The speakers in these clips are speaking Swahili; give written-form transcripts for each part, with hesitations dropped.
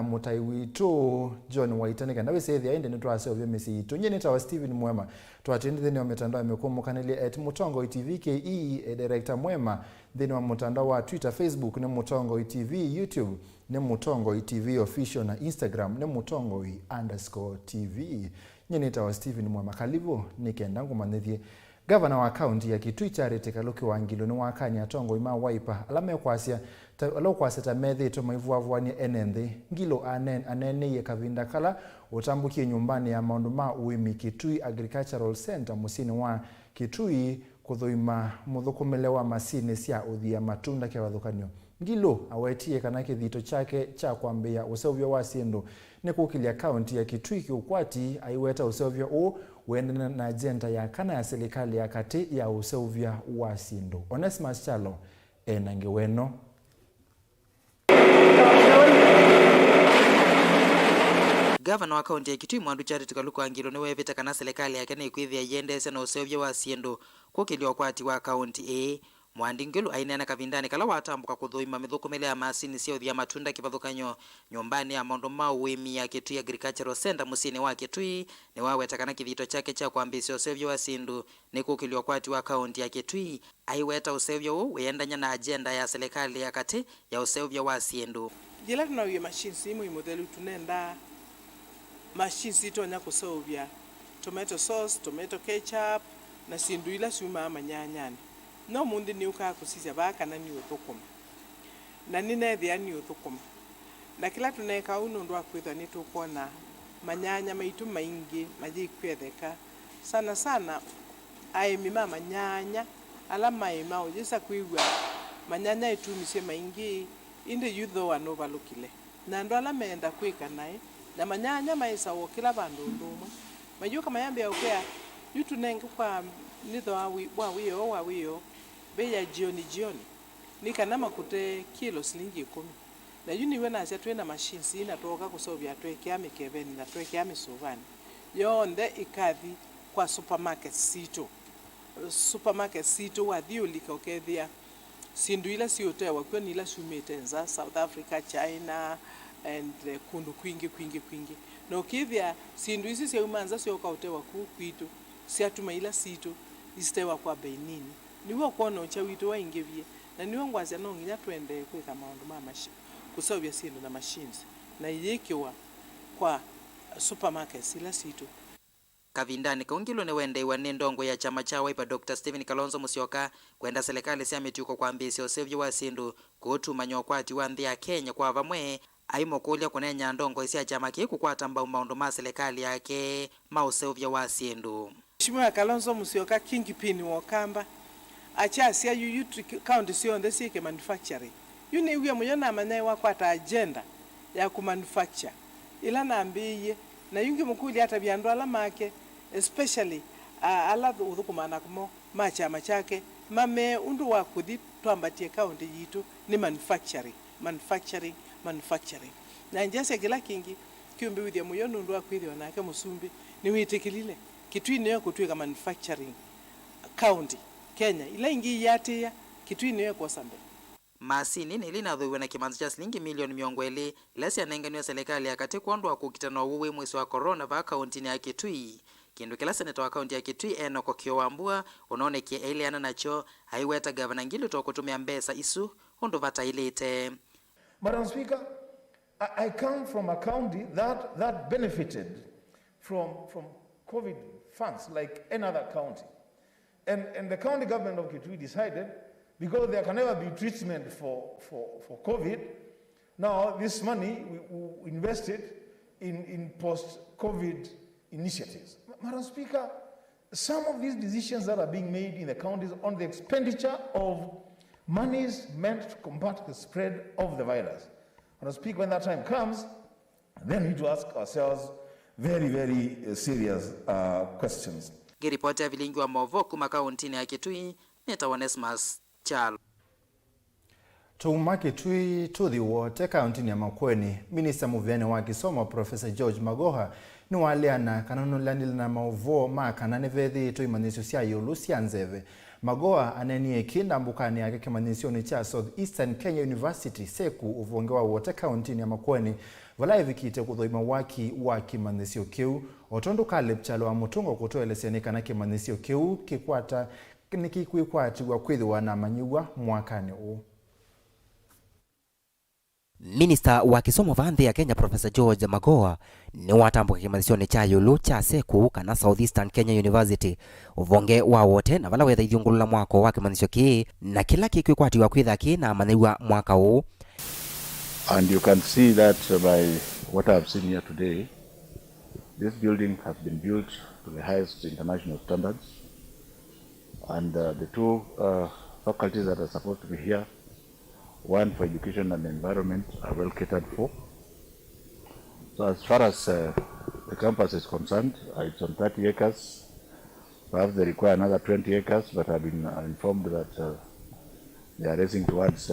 mutai WITO John Waitaneka na wese ende ni twase obyo mesi tonyene tawa Steven Mwema twatende thini wa mitandao imekomukanile @mutongo TV KE director Mwema thini wa mtandao wa Twitter Facebook ne Mutongo TV YouTube ne Mutongo TV official na Instagram ne Mutongo_TV nyene tawa Steven Mwema kalibu nikenda ngumanithie Gavana wa county ya Kitui Charity KALONZO ni wakani atongo ima waipa alame kwasia ta methe to maivuavwani NGILU anene ye kavinda kala utambukie nyumbani ya maundu ma uimi Kitui Agricultural Center musini wa Kitui kuthuima muthukumile wa masini cia uthia matunda kia wathukanio NGILU awetie kana kithito chake cha kwambia useuvyo wa sindu ni kukilia county ya Kitui kiukwati aiweta useuvyo u wendana na agenda ya kana ya serikali ya kati ya useuvya wa sindu. Onesmus Chalo enangeweno. Gavana wa kaunti ya Kitui Mwandu Charity KALONZO ni weveta kana serikali ya kana ikwithia yendese na useuvya wa sindu kukilio kwati wa kaunti a Mwandi NGILU ainena kavindani kala watambuka kuthuima mithukumile ya masini cia uthia matunda kivathukanyo nyumbani ya maundu ma uimi ya Kitui Agricultural Center musini wa Kitui ni waweta kana kithito chake cha kwambisya useuvya wa sindu ni kukilio kwati wa kaunti ya Kitui aiweta useuvya u wendanya na agenda ya serikali ya kati ya useuvya wa sindu jila tunawiye machines imu imodelu tunenda machines itonya kuseuvya tomato sauce, tomato ketchup na sindu ila siuma amanyanyani no mundi ni uka kusisya baka na ni uthukuma na nine thia ni uthukuma na kila tuneka uno ndo akwitha ni tukona manyanya maitu maingi maji kwetheka sana aimi mama manyanya ala maima ujisa kuigwa manyanya itumisie maingi inde yutho anovalukile na ndo ala meenda kwika nae na manyanya maisa wokila bandu ndumwe majuka mayambe ya ukea yutu nenga kwa nitho wa wiyo beya jioni nika makute kilo shilingi 10 na yuni wena asia twena machines ina toka kusobya twekea mikeveni na twekea misuvani yonde ikathi kwa supermarket sito wathiulika ukethia sindu ila siotewa kwa nila shumetenza South Africa, China and kundu kwingi no kithia sindu isi cia umanza cio kautewa kwitu siatuma ila sito istewa kwa Benini niwo kuona ucha WITO waingevie na niwo ngwazia no nginya twende kwika maundu ma mashi kusovya sindu na machines na yekiwa kwa supermarkets ila sito kavindani KALONZO ni wendeiwa ni ndongo ya chama cha Wiper Dr. Stephen Kalonzo Musyoka kwenda serikali cia mituko kwa mbisi usevyo wa sindu kutuma nyokwati wa nthi ya Kenya kwa vamwe aimokulia kunenya ndongo isia chama kiku kwata maundu ma serikali yake mausevyo wa sindu Mheshimiwa KALONZO Musyoka kingpin wakamba achasia yutu county sionde sike manufacturing yuni uya muyona amanaye wakwata agenda ya kumanufacture ila naambiye na yungi mukuli hata byandu ala make especially ala uthukumana kumo machama chake mame undu wa kuthi twambatie county yitu ni manufacturing na njase kila kingi kiumbi withia muyona undu wa kwithio nake musumbi ni witikilile Kitui niyo kutwika manufacturing county Kenya ila ingi yatia Kitui niyo kwa sambe masini ni linathuiwe na kimanzi cha shilingi milioni 20 lesi anenganyo serikali yakati kuondwa kukitana uwe mwezi wa corona va kaunti ya Kitui kindu kila seneta wa kaunti ya Kitui Enoko Kiowambua unaonekia eliana nacho aiweta gavana NGILU to kutumia mbesa isu undu vatailite. Madam Speaker, I come from a county that benefited from COVID funds like any other county. And the county government of Kitui decided, because there can never be treatment for COVID, now this money we invested in post-COVID initiatives. Madam Speaker, some of these decisions that are being made in the counties on the expenditure of monies meant to combat the spread of the virus. Madam Speaker, when that time comes, then we need to ask ourselves very serious questions. Giripoti ya Vilingi wa Mauvoo kuma kaunti ya Kitui neta Onesmus Chalo. Tuma Kitui tuthi wote kaunti ya Makweni Minister Muvyane wa KISOMO Professor George MAGOHA ni waliana kanano lanila na Mauvoo makana nevethi to imanisyo cia yulu cia nzeve MAGOHA anenie kinda mbukani yake kimanisioni cha Southeastern Kenya University seku uvongewa wote kaunti ya Makueni vala vikite kuthoima waki wa kimanisio kiu otondo kalep chalo wa mutungo kutoeleseni kana kimanisio kiu kikwata nikikuikwati wa kwithiwa na manyiwa mwakani u. Minister wa KISOMO Vanthi ya Kenya Professor George MAGOHA ni watambuka kimanisioni cha yulu cha seku kana Southeastern Kenya University uvonge wa wote na vala wetha ithiungulula mwako wa kimanisio ki na kila kikwati wa kwitha ki na manyiwa mwaka u. And you can see that by what I've seen here today, this building has been built to the highest international standards, and the two faculties that are supposed to be here, one for education and the environment, are well catered for. So as far as the campus is concerned, it's on 30 acres. Perhaps they require another 20 acres, but I've been informed that they are racing towards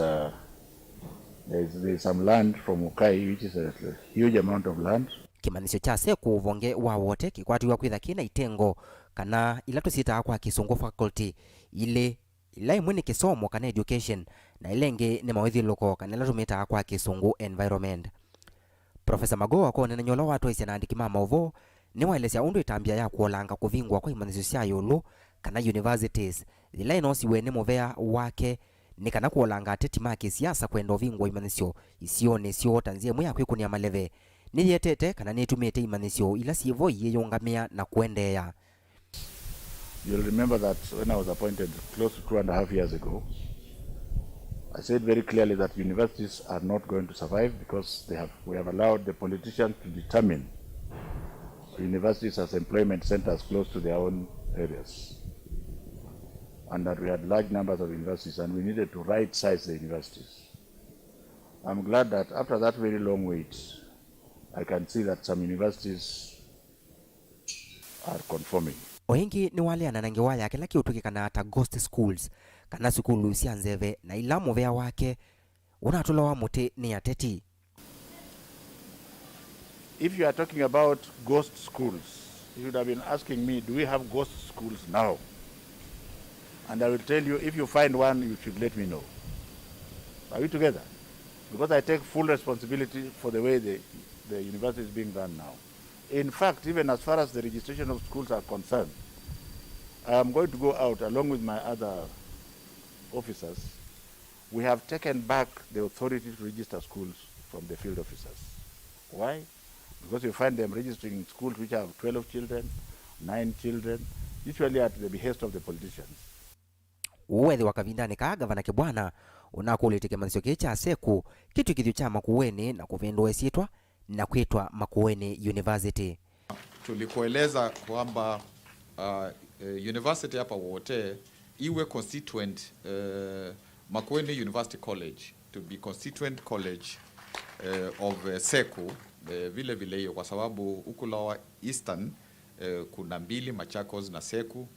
there's some land from Ukai, which is a huge amount of land. Kimanisio cha seku uvonge wa wote kikwati wa kwitha kina itengo kana ila tusita kwa Kisungu faculty ile ila imwe ni KISOMO kana education na ilenge ni mawethi loko kana ila tumita kwa Kisungu environment. Professor MAGOHA ko nena nyola watu isi na andiki Mauvoo ni waelesya undu itambia ya kuolanga kuvingwa kwa imanisio cia yulu kana universities ila inosiwe ni muvea wake ni kana kuolanga ateti maki siasa kwenda vingwa imanisio isione sio tanzie mwe akwikunia maleve ni yetete kana nitumite imanisio ila sivo yeyongamia na kuendeya. You'll remember that when I was appointed close to 2.5 years ago, I said very clearly that universities are not going to survive because we have allowed the politicians to determine universities as employment centers close to their own areas, and that we had large numbers of universities and we needed to right-size the universities. I'm glad that after that very long wait, I can see that some universities are conforming. Oingi ni wale ananangewa yake laki utuki kana hata ghost schools kana sukulu sia nzeve na ila muvea wake unatulawa muti ni ateti. If you are talking about ghost schools, you should have been asking me, do we have ghost schools now? And I will tell you, if you find one, you should let me know. Are we together? Because I take full responsibility for the way the university is being run now. In fact, even as far as the registration of schools are concerned, I am going to go out along with my other officers. We have taken back the authority to register schools from the field officers. Why? Because you find them registering schools which have 12 children, 9 children, usually at the behest of the politicians. Uwethi wakavindani ka gavana Kibwana unakulite kimanisio kicha seku kitu kithio cha Makueni na kuvindwa esitwa na kuitwa Makueni University. Tulikueleza kwamba university hapa wote iwe constituent Makueni University College to be constituent college of seku vile vile hiyo kwa sababu ukulawa Eastern kuna mbili Machakos na seku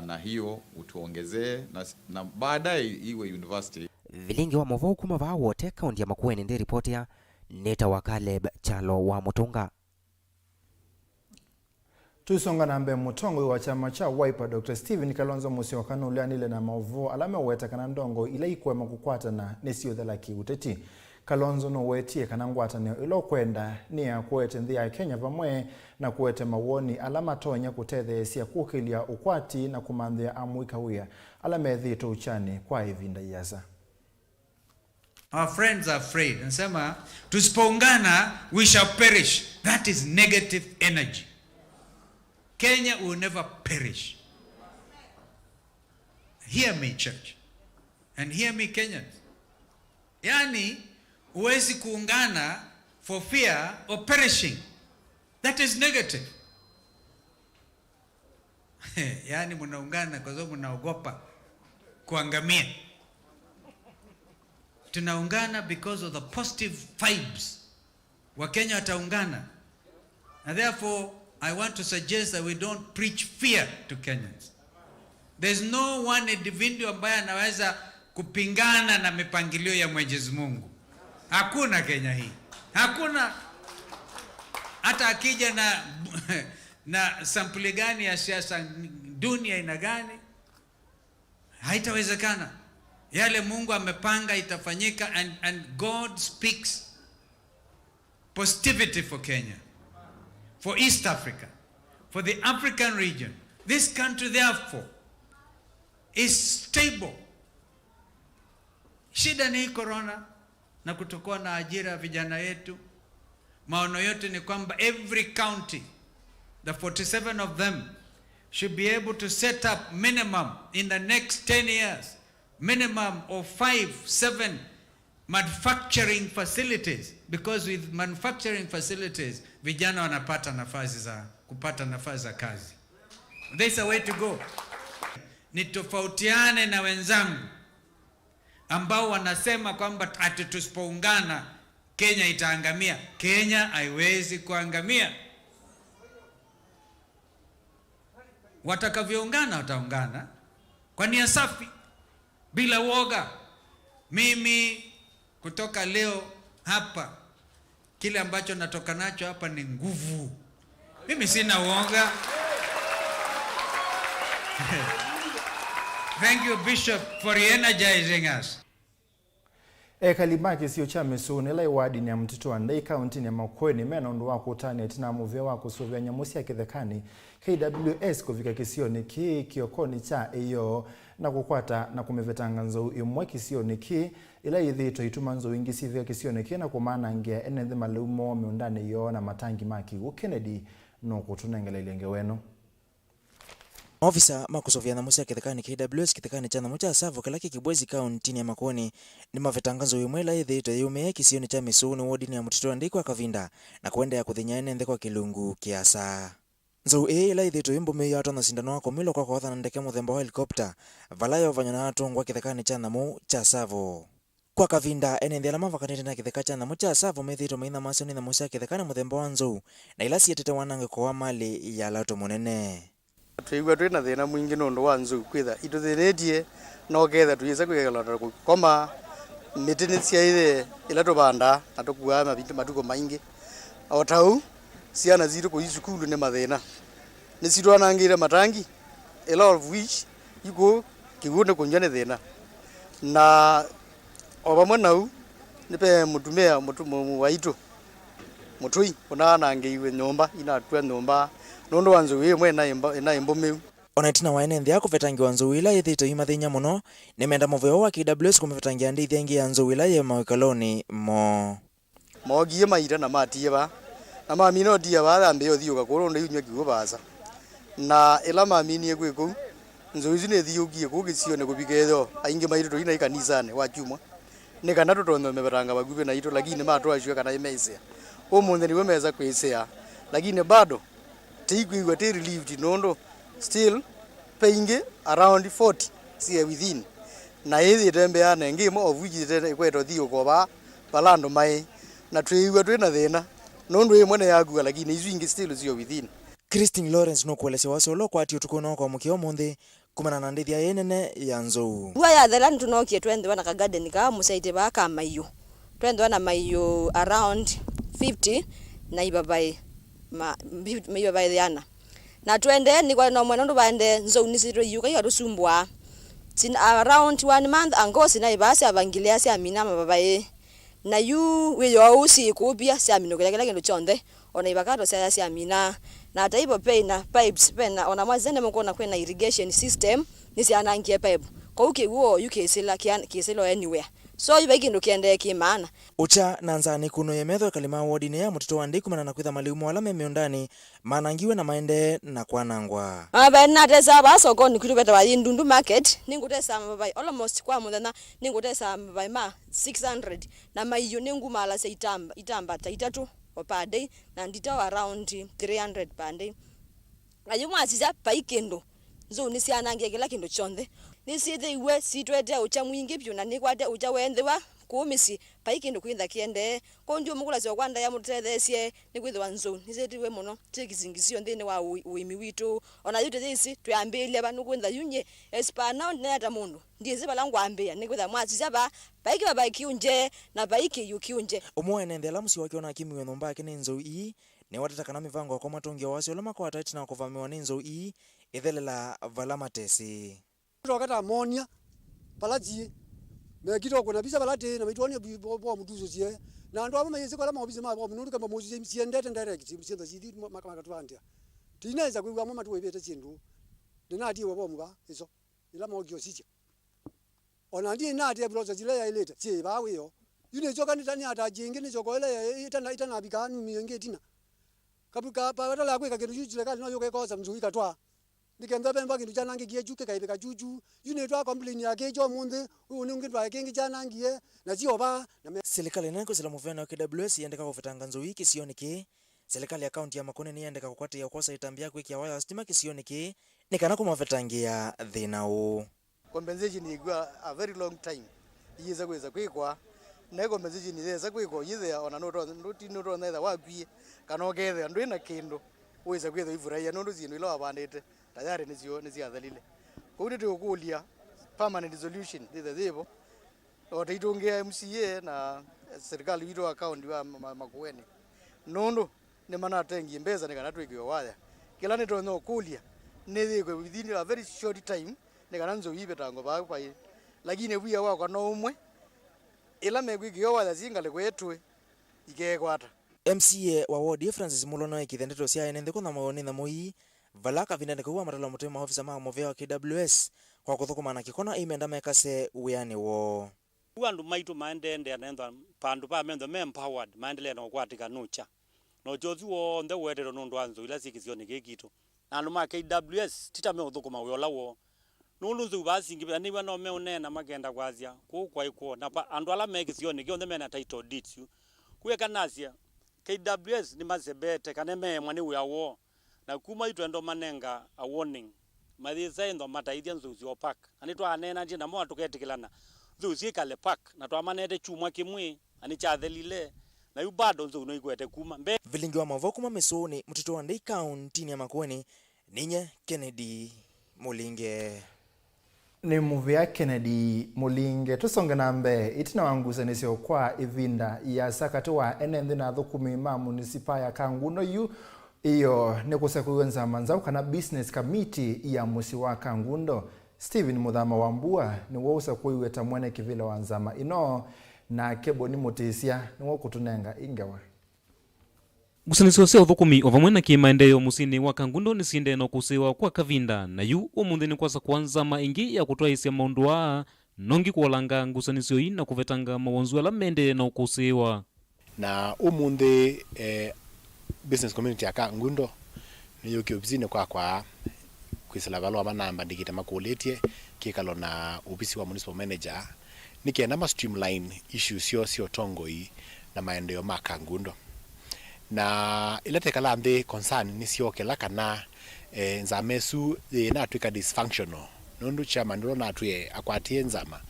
na hiyo utuongezee na baadaye iwe university. Vilingi wa Mauvoo kuma va wote kaunti ya Makueni ndi ripoti ya Neta wa Caleb Chalo wa Mutunga. Tusonga na mbe mutongo wa chama cha WIPO Dr. Stephen Kalonzo Musyoka kana ulianile na Mauvoo alame weta kana ndongo ila ikwema kukwata na nesio thelaki uteti. Kalonzo no wetie kana NGWATANIO ilo kwenda ni ya kuete nthi ya Kenya vamwe na kuete mawoni alama tonya kutetheesia kukilia ukwati na kumanthia amwika wia alame thito uchani kwa ivinda yasa. Our friends are afraid. Nasema tusipoungana we shall perish. That is negative energy. Kenya will never perish. Hear me, church. And hear me, Kenyans. Yani, huwezi kuungana for fear of perishing. That is negative. Yani munaungana kwa sababu munaogopa kuangamia. Tunaungana because of the positive vibes. Wakenya wataungana. And therefore, I want to suggest that we don't preach fear to Kenyans. There's no one individual ambaye anaweza kupingana na mipangilio ya Mwenyezi Mungu. Hakuna Kenya hii. Hakuna. Hata akija na sampuli gani ya siasa dunia ina gani? Haitawezekana. Yale Mungu amepanga itafanyika, and God speaks positivity for Kenya, for East Africa, for the African region. This country therefore is stable. Shida ni corona na kutokuwa na ajira vijana yetu. Maono yote ni kwamba every county, the 47 of them, should be able to set up minimum in the next 10 years, minimum of 5-7 manufacturing facilities, because with manufacturing facilities vijana wanapata nafasi za kazi. There's a way to go. Nitofautiane na wenzangu ambao wanasema kwamba ati tusipoungana Kenya itaangamia. Kenya haiwezi kuangamia. Watakavyoungana wataungana kwa nia safi, bila woga. Mimi kutoka leo hapa, kile ambacho natoka nacho hapa ni nguvu. Mimi sina woga. Thank you, Bishop, for energizing us. Kalimaki sio cha mesuni la iwadi ni mtito wa ndai kaunti ni makweni mena ndo wako utani atina Mauvoo wako sovya nyamusi ya KEKAN'YA KWS kufika kisio ni KIOKAN'YA cha iyo na kukwata na kumevetanga nzo imwe kisio ni ila idhito ituma nzo wingi sivya kisio ni na kumana ngia enedhe malumo miundane iyo na matangi maki Kennedy no kutunengela ilenge weno. Ofisa makusovya na musia KEKAN'YA KWS KEKAN'YA cha namucha savo kalaki kibwezi kaunti ya makweni ni mavetangazo yumwela idhito yume kisioni cha misuni wodi ya mutito andikwa kavinda na kuenda ya kuthinya enende kwa kilungu kiasa. Nzau ila idhito yumbo meyo ato na sindano wako milo kwa kwatha na ndeke muthemba wa helikopta valayo vanyana atungwa KEKAN'YA cha namu cha savo. Kwa kavinda enende alama vakanete na KEKAN'YA cha namu cha savo methito meina masoni na musia KEKAN'YA muthemba wa nzau na ilasi yetete wanange kwa mali ya lato munene. Tuigwa twina thina mwingi nundu wa nzu kwitha ituthinetie no getha tuyisa kwigala koma miti ni ciaithe ila tubanda na tukua matuko maingi o tau ciana zitu ku cukuru ni mathina ni citwanangire matangi ila of which iko kigune kunjane thina na obamwe nau ni pe mutumia mutumu WITO mutui ona nangiwe nyomba ina twa nyomba nondo wanzu yemwe na imbo meu ona itina waene nthia kuvetangiwa nzu ila ithito imathinya muno ni menda Mauvoo wa KWS kumevetangia ndithi ingi ya nzu ila ye mawikaloni mogie maira na matie ba na mami no dia ba thambe yo thiuka kuro ndi unywa kigo baza na ila mami ni egwe ku nzu ici ni thiukie ku gicio ne kubiketho aingi maira to ina ikanisa ne wa chumwa ni kana totono meveranga bagupe na ito lakini matwa shwe kana imeisea omunde ni wemeza kwisea lakini bado tigwiwa te relieved nondo still paying around 40 see within na hizi tembe ya nengi mo of which te kweto thio ko ba balando mai na twiwa twina thina nondo imwe na yagua lakini izu ingi still sio within. Christine Lawrence no kwelese wasolo kwati utukono kwa mukio munthi kumana na ndithi ya yenene ya nzou wa ya thela ntunokie twende wana ka garden ka musaite ba ka mayo twende wana mayo around 50 na ibabai mayo bai yana na twende ni kwa no mwana ndo bande nzou ni sitro yuka ya rusumbwa tin around 1 month ango sina ibasi abangilia sia mina mababai na yu we yo usi kubia sia mino kile kile chonde ona ibakato sia mina na taibo pay na pipes pena ona mwazene mkona kwena irrigation system nisi anangie pipe kwa uke huo ukesela kiselo anywhere so ibaki ndo kiende kimana ucha nanzani kuno yemetho kalima wodi ya mutito wa ndikumana na kwitha maliumu ala memeondani manangiwe na maende na kwanangwa abana tesa basoko ni kutubeta wa Ndundu market ningutesa mabai almost kwa muthana ningutesa mabai ma 600 na maiyo ningumala se itamba taitatu per day na ndita around 300 per day ayumwa asisa paikendo zo ni sianange kila kindo chonde ni sithe iwe sitwete ucha mwingi pyu na nikwate ucha wendwa kumisi paikendo kwinda kiende konjo mukula sio kwanda ya mutethesie ni kwithwa nzo ni setiwe muno tikizingisio ndene wa uimi witu ona yute thisi tuyambile banu kwinda yunye espana ne ata mundu ndize balangu ambia ni kwitha mwasi saba paiki baba kiunje na paiki yukiunje omwe ndela musi wakiona kimiwe nomba yake ni nzo ii ne watataka na mivango kwa matongi wasi oloma kwa tati na kuvamiwa ni nzo ii ithelela valamatesi Rokata monia palaji megito kuna bisa balate na mitoni bo muduzo zie na ndo ama yese kwa lama obise ma bo munuru kama mozi siendete direct msiendo zidi makatwandia tinaweza kuiwa mama tuwe bete chindu ndinati wo bomuga iso ila mogyo sije ona ndi nati ebroza zile ya ileta che bawe yo yune joka ndani ata jingi ni joko ile itana bikani miyenge tina kabuka bawata la kweka kedu jule kali no yoke koza mzui katwa nikenda bemba kindu jana ngiye juke kaibeka juju yune twa complain yake jo munde unungi twa kengi jana ngiye na zioba na Serikali nako sila muvena wa KWS yandika kufatanganzo wiki sioniki serikali ya kaunti ya Makone ni yandika kukwata ya kosa itambia kwiki ya waya stima kisioniki nikana kumafatangia thina u compensation igwa a very long time yiza kweza kwikwa na compensation yiza kwikwa yiza ona no na wagwie kana ogethe ndu ina kindu weza kwetho ivuraia no nduzino ilo abandete tayari nizio athalile kuri tukulia permanent solution thivo otaitungia MCA na serikali wito account wa makueni nondo ne manatengi mbeza ne kana twikio waya kila ne tono kulia ne thiko within a very short time ne kana nzo ibe tango ba kwa lakini wiya wako no umwe ila megwikio waya zingale kwetwe ikekwata MCA wa ward Francis Mulono ikithendeto cia ene ndiko na maoni na moi valaka vindane kuwa matala mutema ofisa ma Mauvoo wa KWS kwa kuthukuma na kikona imenda mekase uyani wo wandu maitu maendende anenda pandu pa mendo empowered maendelea no kwatika nucha no jozi wo nde wedero nundu anzo ila sikizioni gekito andu ma KWS titame uthukuma uyola wo nulunzu basingi bani bano me unena magenda kwazia kwa iko na andu ala mekizioni gyo ndemena title deeds KÖKAN'YA KWS ni mazebete kaneme mwani uyawo na kuma itu endo manenga a warning mathiza endo mataithia nzuzi o park ani twa anena nje na mwa tuketikilana nzuzi kale park na twa manete chumwa kimwe ani chathelile na yu bado nzu no igwete kuma Vilingi wa Mauvoo kuma mesoni mutito wa ndai county ya Makueni ninye Kennedy Mulinge ni movie ya Kennedy Mulinge tusonge nambe itina wangusanisio kwa ivinda ya sakatu wa enende na thukumi ma munisipa ya Kangundo yu iyo nekusekuwenza manzau kana business committee ya musi wa Kangundo Steven Muthama Wambua ni wausa kuiweta mwene kivila wanzama ino na kebo ni mutisia ni wakutunenga ingawa gusanisio cia uthukumi ova mwena kimaendeleo musini wa Kangundo ni sinde no kusiwa kwa kavinda na yu umuthi ni kwasa kuanzama ingi ya kutwaisia maundu wa nongi kuolanga ngusanisio hii na kuvetanga mawonzu ala mende na ukusiwa na umuthi business community ya Kangundo ni yuki obisine kwa kwisala valwa manamba ndikite makuletie kikalo na ofisi wa municipal manager nikienda ma streamline issues sio tongoi na maendeleo ma Kangundo na ilete kala mbe concern ni sio kela kana nzamesu na twika dysfunctional nondu chairman ndo na twie akwatie nzama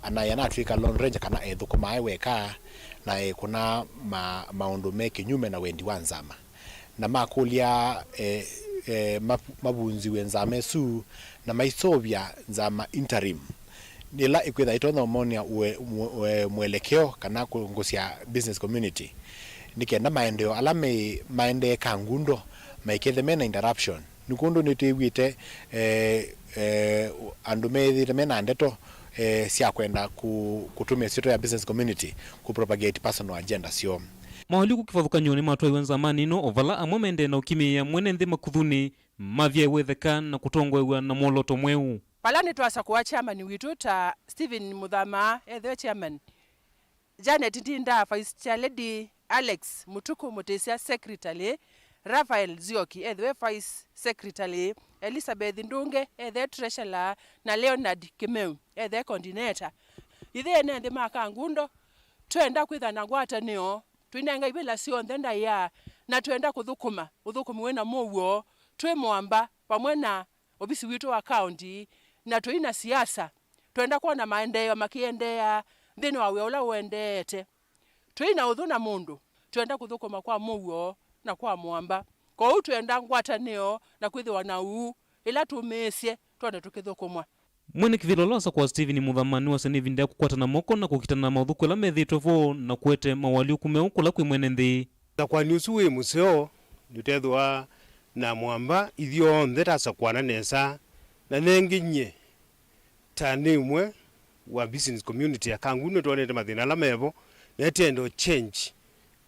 ana yana twika long range kana thukuma weka na kuna maundu meke nyume na wendi wanzama na makulia mabunzi wenzame su na maisovya nzama interim nila ikwitha itono monia mwelekeo kana kungusia business community nikenda maendeleo ala maende Kangundo maikethe mena interruption nikundu nitiwite andu methire mena ndeto sia kwenda kutumia sito ya business community ku propagate personal agenda sio mahali kukivathukanyo ni matwa wenza manino ovala amwe mende na ukimia mwene nthi makuthuni mavya wetheka na kutongwewa na moloto mweu palani twasa kuwa chairman witu ta Steven Muthama the chairman Janet Ndinda vice chair lady Alex Mutuku Mutesia secretary Rafael Zioki the vice secretary Elizabeth Ndunge the treasurer na Leonard Kimeu the coordinator ithe nende ma Kangundo twenda kwitha na ngwatanio twinenga ibela sio ndenda ya na twenda kuthukuma uthukumi wena Mauvoo twe mwamba pamwe na obisi witu wa county na twina siasa twenda kuona maendeleo makiendea thini wa wiola wendete twina uthuna mundu twenda kuthukuma kwa Mauvoo na kwa mwamba kwa twenda ngwatanio na kwithiwa na ila tumesie twende tukithukumwa mwene kivilo losa kwa Steven Muthama ni waseni vinda kukwatana moko na kukitana mauthuku la methito vo na kwete mawali kumeu kula kwi mwene nthi na kwa niusuwe museo nutethwa na mwamba ithio nthe tasa kwana nesa na nenginye tanimwe wa business community ya Kangundo tuonete mathina lamevo netendo change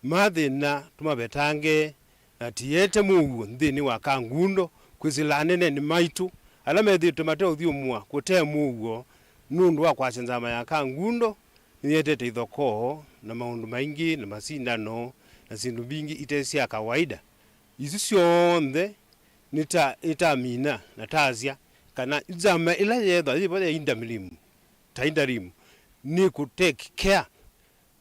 mathina tumabetange atiyete Mauvoo nthini wa Kangundo kwizilanene ni maitu alamethi tumate uthiumwa kute Mauvoo nundu wa kwacenjama ya Kangundo nietete ithoko na maundu maingi na masindano na sindu bingi itesia kawaida izi cionthe nitamina na tazia kana izama ila yetha ibole indamilimu taindarimu ni ku take care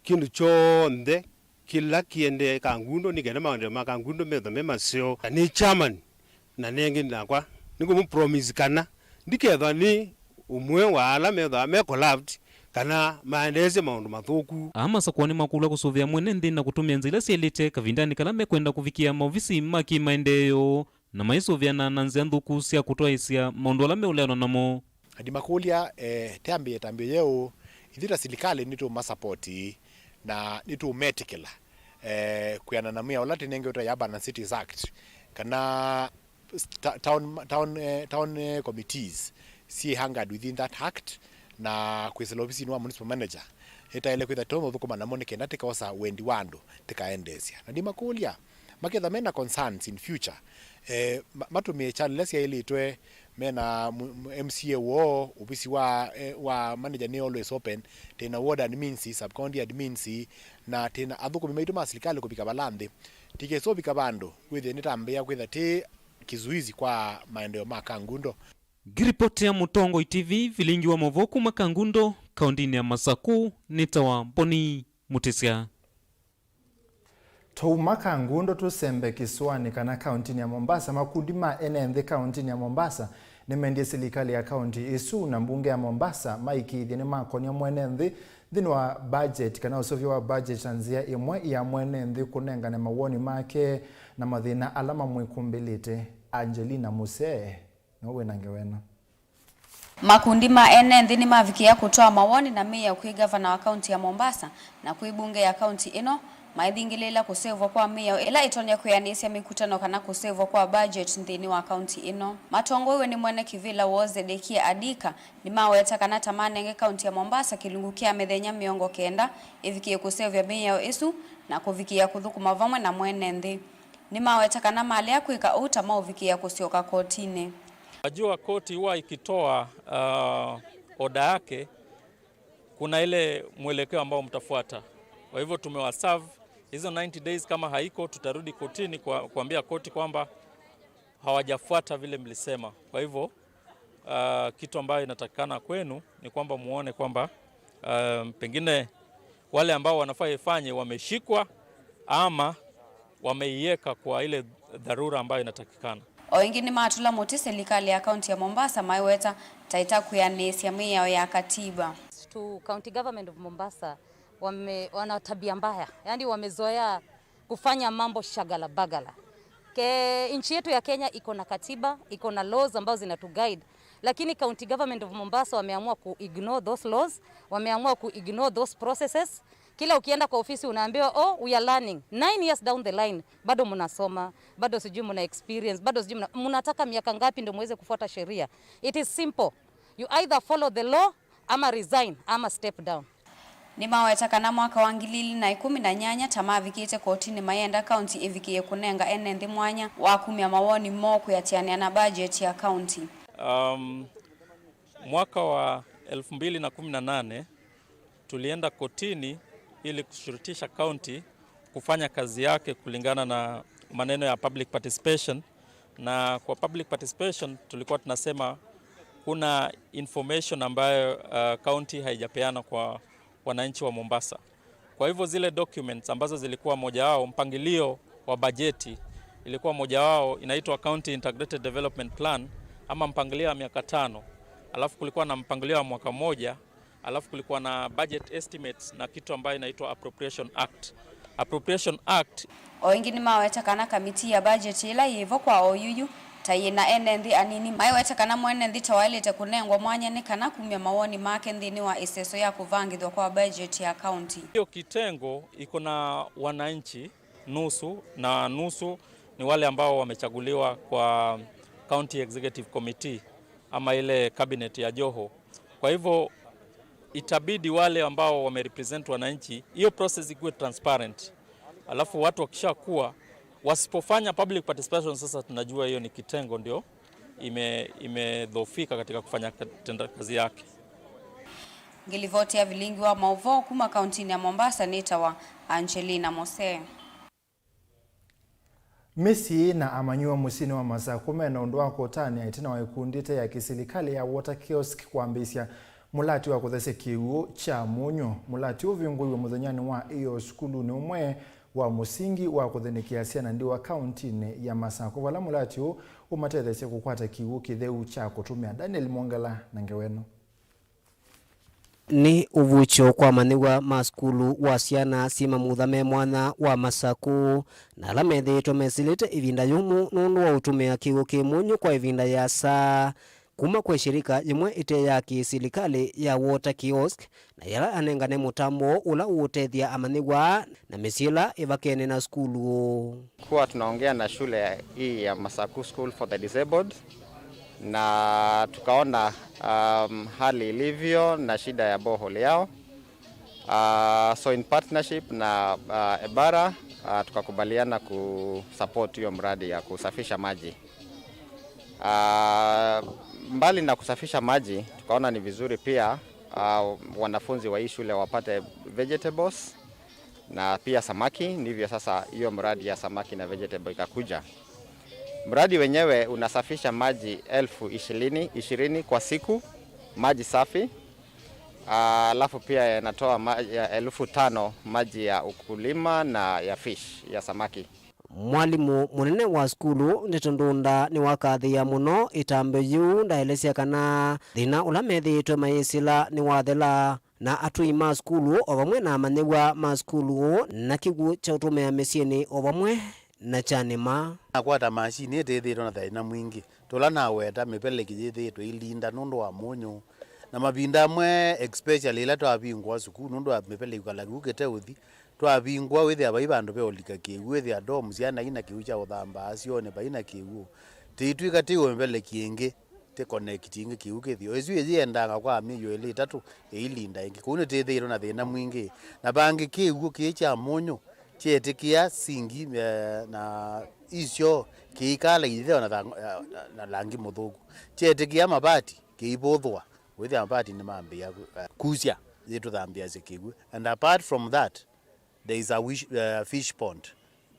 kindu chonde kila kiende Kangundo ni gena maundu ma Kangundo metho memasio ni chairman na nengi nakwa niko mu promise kana ndiketha ni umwe wa ala metho me collabed kana maendeze maundu mathuku amasa kwani makula kusuvia mwene nthi na kutumia nzila sielite kavindani kala mekwenda kuvikia maofisi maki maendeleo na maisoviana na nzia nthuku cia kutoaisia maundu ala meuleano namo hadi makulia tambie yeo ithira serikali nitu masapoti na nitu metikila kuyana na mia olati nenge uta ya Urban Cities Act kana town committees see hanged within that act na kwisela ofisi wa municipal manager itaele kwitha tomo thukuma na monike na tikaosa wendi wando tikaendesia na di makulia maketha mena concerns in future matumie challenges ya ilitwe mena MCA wo ofisi wa manager ni always open tena ward admin sub county admin na tena athukumi maitu ma serikali kupika balande tikeso bika bando kwithe nitambia kwitha ti kizuizi kwa maendeleo ma Kangundo. Giripoti ya Mutongo TV Vilingi wa Mauvoo kuma Kangundo kaundini ya Masaku nitawa Boni Mutesia. Touma Kangundo tusembe kiswani kana kauntini ya Mombasa makundi ma NNZ kauntini ya Mombasa nimendie serikali ya kaunti isu na mbunge ya Mombasa maikithia ni makonia mwenenthi thini wa budget kana usovia wa budget anzia imwe ya mwenenthi kunengane mawoni make na mathina alama mwikumbilite Angelina Musee nowe nangewena. Makundi ma NNZ ni mavikia kutoa mawoni na meya kwa gavana wa kaunti ya Mombasa na kwa bunge ya kaunti ino maithingilela kusevwa kwa meya ila itonya kuyanisia mikutano kana kusevwa kwa budget nthini wa kaunti ino. Matongo ni mwene kivila woze dekia adika ni maweta kana tamanenge kaunti ya Mombasa kilungukia methenya miongo kenda ivikie kusevya meya isu na kuvikia kuthukuma vamwe na mwenenthi. Ni maweta kana mali ya kuika uta mauvikia kusioka kotini. Ajua koti huwa ikitoa oda yake kuna ile mwelekeo ambao mtafuata. Kwa hivyo tumewaserve hizo 90 days, kama haiko tutarudi kotini kuambia koti kwamba hawajafuata vile mlisema. Kwa hivyo kitu ambayo inatakikana kwenu ni kwamba muone kwamba pengine wale ambao wanafaa ifanye wameshikwa ama wameiweka kwa ile dharura ambayo inatakikana. Oingini matula moti serikali ya kaunti ya Mombasa maiweta taita kuyanesia meya ya katiba. To county government of Mombasa wana tabia mbaya. Yaani wamezoea kufanya mambo shagala bagala. Nchi yetu ya Kenya iko na katiba, iko na laws ambazo zinatuguide. Lakini county government of Mombasa wameamua ku-ignore those laws, wameamua ku-ignore those processes. Kila ukienda kwa ofisi unaambiwa we are learning. 9 years down the line bado mnasoma, bado sijui mna experience, bado sijui mnataka miaka ngapi ndio muweze kufuata sheria. It is simple. You either follow the law ama resign ama step down. Ni maweta kana mwaka wa 2018 tamaa vikite kotini mayenda county ivikie kunenga NNZ mwanya wa 10 mawoni moku yatiania na budget ya county. Mwaka wa 2018 tulienda kotini ili kushurutisha county kufanya kazi yake kulingana na maneno ya public participation, na kwa public participation tulikuwa tunasema kuna information ambayo county haijapeana kwa wananchi wa Mombasa. Kwa hivyo zile documents ambazo zilikuwa moja wao mpangilio wa bajeti ilikuwa moja wao inaitwa County Integrated Development Plan ama mpangilio wa miaka 5. Alafu kulikuwa na mpangilio wa mwaka mmoja, alafu kulikuwa na budget estimates na kitu ambayo inaitwa Appropriation Act. Appropriation Act oingini maweta kana kamiti ya budget ila yivo kwa oyuyu tayina NNZ anini maiweta kana mwenenthi tawalite kunengwa mwanya ni kana kumya mawoni make nthini wa iseso ya kuvangithwa kwa budget ya county. Hiyo kitengo iko na wananchi nusu na nusu ni wale ambao wamechaguliwa kwa County Executive Committee ama ile cabinet ya Joho. Kwa hivyo itabidi wale ambao wamerepresent wananchi, hiyo process ikuwe transparent. Alafu watu wakishakuwa wasipofanya public participation, sasa tunajua hiyo ni kitengo ndio imedhoofika katika kufanya kazi yake. Ngilivotia Vilingi wa Mauvoo kuma kaunti ya Mombasa nitawa Angelina Mose. Mesi na amanyua musini wa Masako mena ondoa kotani itina wa ikundite ya kiserikali ya water kiosk kuambisia mulati wa kuthese kiuo cha monyo. Mulati uviungui wa muthanyani wa iyo skulu ni umwe wa musingi wa kuthenikiasia na ndiwa kauntini ya Masako. Wala mulati umatethese kukwata kiuo kitheu cha kutumia. Daniel Mwangala na ngeweno. Ni uvucho kwa maniwa maskulu wa siana sima muthame mwana wa Masako na lamethitwo mesilite ivinda yumu nundu wa utumia kiuo kimunyu kwa ivinda ya saa kuma kwa shirika imwe ite ya kiserikali ya water kiosk na yala anengane mutambo ula utethia amaniwa na misila ivakene na skulu. Kwa tunaongea na shule hii ya Masako School for the Disabled na tukaona hali ilivyo na shida ya bohole yao. So in partnership na Ebara tukakubaliana kusupport hiyo mradi ya kusafisha maji. Mbali na kusafisha maji, tukaona ni vizuri pia wanafunzi wa hii shule wapate vegetables na pia samaki. Ndivyo sasa hiyo mradi ya samaki na vegetable ikakuja. Mradi wenyewe unasafisha maji 20,000 kwa siku, maji safi. Alafu pia yanatoa 5,000 maji ya ukulima na ya fish, ya samaki. Mwalimu munene wa skulu nditondunda ni wakathia muno itambe yu ndaelesia kana thina ula methitwe maisila ni wathela na atui ma skulu o vamwe na manyewa ma skulu na kiguo cha utumia mesieni o vamwe na chanima. Nakwata mashini etethitwo na thina mwingi tula na weta mipele kijithitwe ilinda nundu wa munyu na mabinda amwe especially ila twavingwa sukulu nundu wa mipele ikala gukete uthi twavingwa withi abai bandu beolika kiwu withi adom ciana ina kiwu cha uthamba acione baina kiwu titwika tiwe mipele kiingi te connecting kiwu kithio ezu yiendaga kwa miyo ile 3 ilinda ingi kune tethitwo na thina mwingi na bangi kiwu kicha munyu chietikia singi na isio kiikala ithio na langi muthugu chietikia mabati kiibuthwa withi mabati ni mambia kucia yitu thambia zikigu. And apart from that there is a fish pond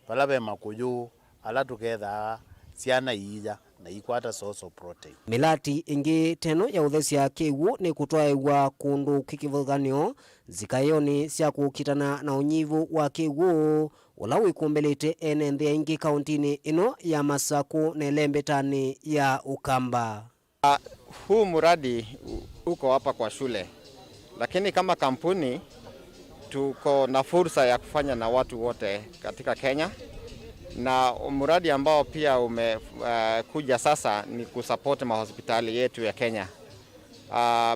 palabe makuyu ala tuketha ciana ija na ikwata source of protein. Milati ingi teno ya uthesia kiwu ni kutwaewa kundu kikivuganio zikayoni cia kukitana na unyivu wa kiwu ula wikumbelete ene ingi kauntini ino ya Masako na lembetani ya Ukamba. Huu muradi uko hapa kwa shule, lakini kama kampuni tuko na fursa ya kufanya na watu wote katika Kenya, na muradi ambao pia umekuja sasa ni kusupport mahospitali yetu ya Kenya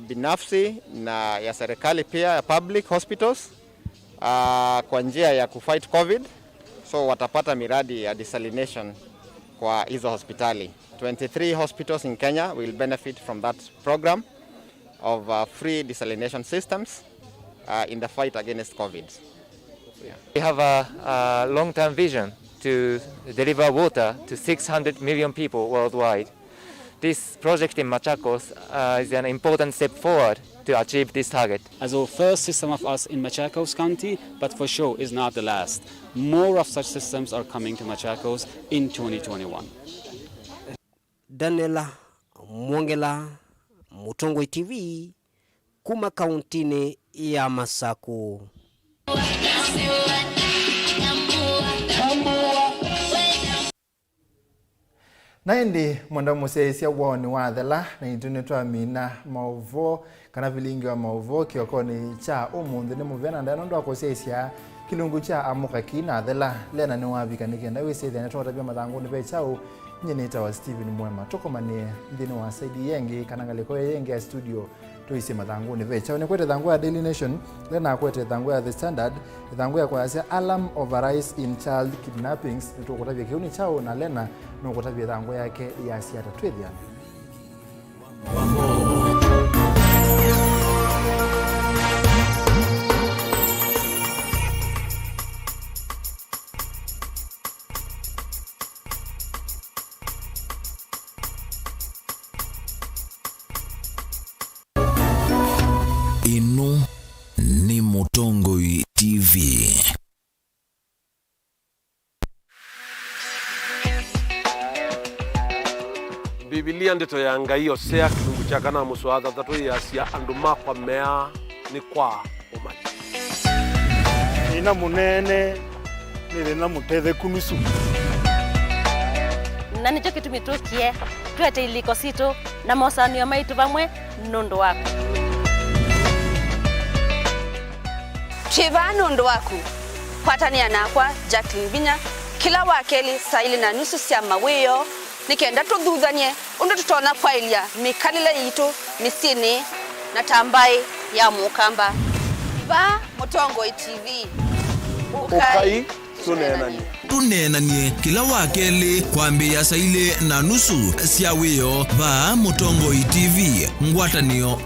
binafsi na ya serikali pia ya public hospitals kwa njia ya kufight COVID. So watapata miradi ya desalination kwa hizo hospitali. 23 hospitals in Kenya will benefit from that program of free desalination systems in the fight against COVID. Yeah. We have a long-term vision to deliver water to 600 million people worldwide. This project in Machakos is an important step forward to achieve this target. As our first system of us in Machakos County, but for sure is not the last. More of such systems are coming to Machakos in 2021. Daniela Mwangela, Mutongwe TV, kuma kauntini ya Masako. Naindi mwanda museisia woni wathela na internet mina Mauvoo kana Vilingi wa Mauvoo kiokoni cha umunthi ni muvena ndano ndo akoseisia kilungu cha amuka kina thela lena ni wavika nikenda wisethia ne twatabia mathangu ni bechao nyinita wa Steven Mwema tokomanie ndino wa saidi yengi kana ngaliko yengi ya studio tuise mathangu ni bechao ni kwete thangu ya Daily Nation lena kwete thangu ya The Standard thangu ya kwa alarm of a rise in child kidnappings tukotabia kiuni chao na lena no kutabia thangu yake ya siata twethiana. Biblia ndito ya ngai osea kilungu cha kana muswatha tatu ya sia andu makwa mea ni kwa umaji. Ina munene nire na mutethe kunusu. Na nicho kitu mitukie twete iliko sito na mosanio maitu bamwe nondo wako. Chiva nondo wako. Kwatania nakwa Jacqueline Binya kila wakeli saili na nusu sia maweyo nikenda tududhanye undo tutona kwailia mikalile yitu misini na tambai ya mukamba ba Mutongo TV ukai tunenanie kila wakeli kwambia saile na nusu sia weyo ba Mutongo TV ngwatanio